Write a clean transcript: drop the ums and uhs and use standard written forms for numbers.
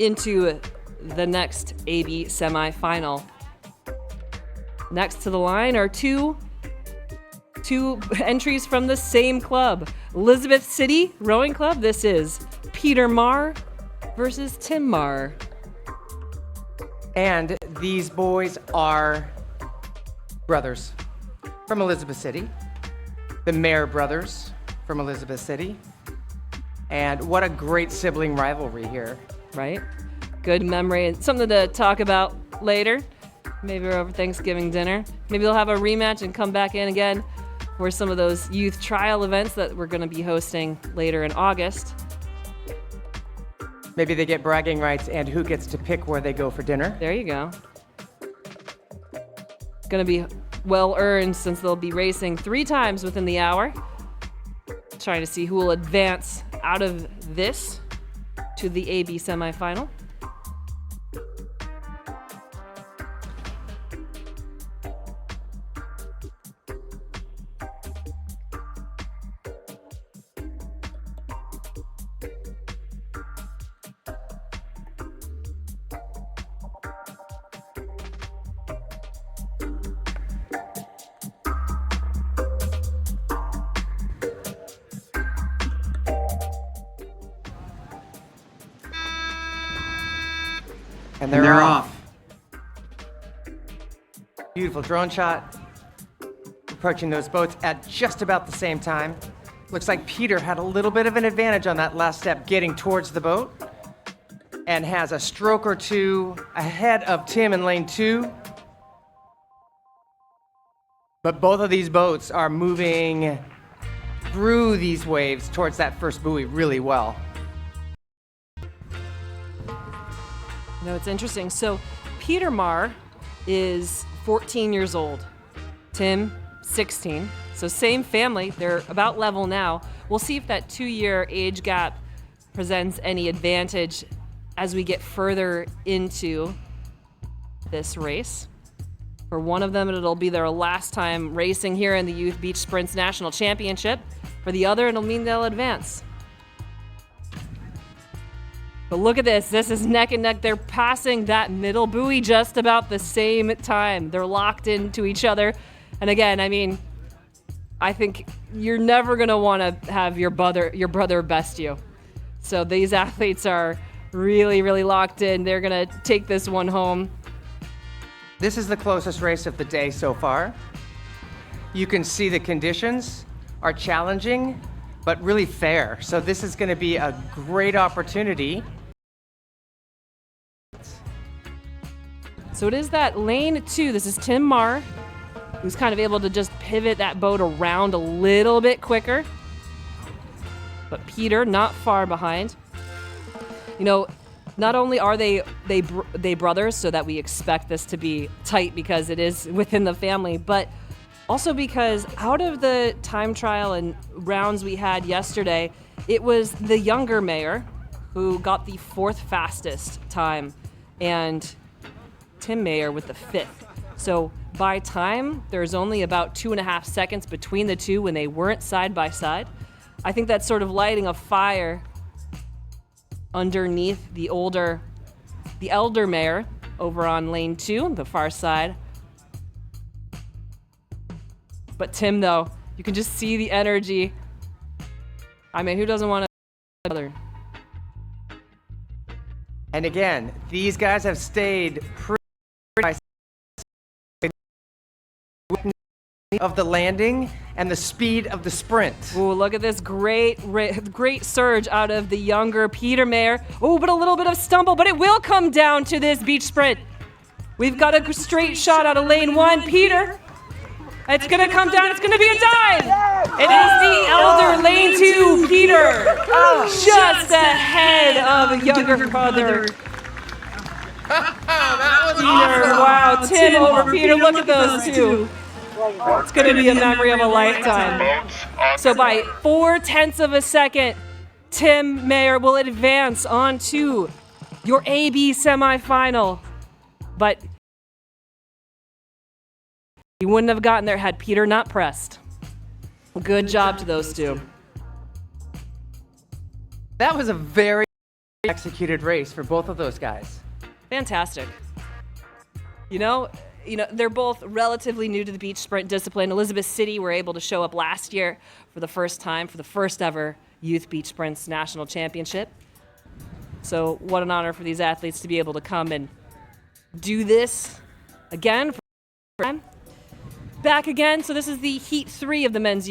into the next AB semifinal. Next to the line are two entries from the same club. Elizabeth City Rowing Club. This is Peter Marr versus Tim Marr. And these boys are brothers from Elizabeth City, the Mayer brothers from Elizabeth City. And what a great sibling rivalry here. Right? Good memory and something to talk about later. Maybe over Thanksgiving dinner. Maybe they'll have a rematch and come back in again for some of those youth trial events that we're going to be hosting later in August. Maybe they get bragging rights and who gets to pick where they go for dinner. There you go. Going to be well earned since they'll be racing 3 times within the hour. Trying to see who will advance out of this to the AB semifinal. And they're off. Beautiful drone shot. Approaching those boats at just about the same time. Looks like Peter had a little bit of an advantage on that last step getting towards the boat and has a stroke or two ahead of Tim in lane 2. But both of these boats are moving through these waves towards that first buoy really well. You know, it's interesting. So Peter Marr is 14 years old. Tim, 16. So same family. They're about level now. We'll see if that 2-year age gap presents any advantage as we get further into this race. For one of them, it'll be their last time racing here in the Youth Beach Sprints National Championship. For the other, it'll mean they'll advance. But look at this. This is neck and neck. They're passing that middle buoy just about the same time. They're locked into each other. And again, I mean, I think you're never going to want to have your brother best you. So these athletes are really, really locked in. They're going to take this one home. This is the closest race of the day so far. You can see the conditions are challenging, but really fair. So this is going to be a great opportunity. So it is that lane 2. This is Tim Marr, who's kind of able to just pivot that boat around a little bit quicker. But Peter not far behind. You know, not only are they brothers, so that we expect this to be tight because it is within the family, but also because out of the time trial and rounds we had yesterday, it was the younger Mayer who got the 4th fastest time, and Tim Mayer with the 5th. So by time, there's only about 2.5 seconds between the two when they weren't side by side. I think that's sort of lighting a fire underneath the elder Mayer over on lane 2, the far side. But Tim, though, you can just see the energy. I mean, who doesn't want to? And again, these guys have stayed pretty of the landing and the speed of the sprint. Ooh, look at this great surge out of the younger Peter Mayer. Oh, but a little bit of stumble, but it will come down to this beach sprint. We've got a straight shot out of lane 1. Peter, it's going to come down. It's going to be a dive. It is the elder lane 2, Peter, just ahead of younger brother. Peter, wow, Tim over Peter. Look at those two. It's going to be a memory of a lifetime. So by 0.4 of a second, Tim Mayer will advance on to your AB semifinal. But he wouldn't have gotten there had Peter not pressed. Good job to those two. That was a very executed race for both of those guys. Fantastic. You know, they're both relatively new to the beach sprint discipline. Elizabeth City were able to show up last year for the first time for the first ever Youth Beach Sprints National Championship. So what an honor for these athletes to be able to come and do this again. Back again. So this is the Heat 3 of the men's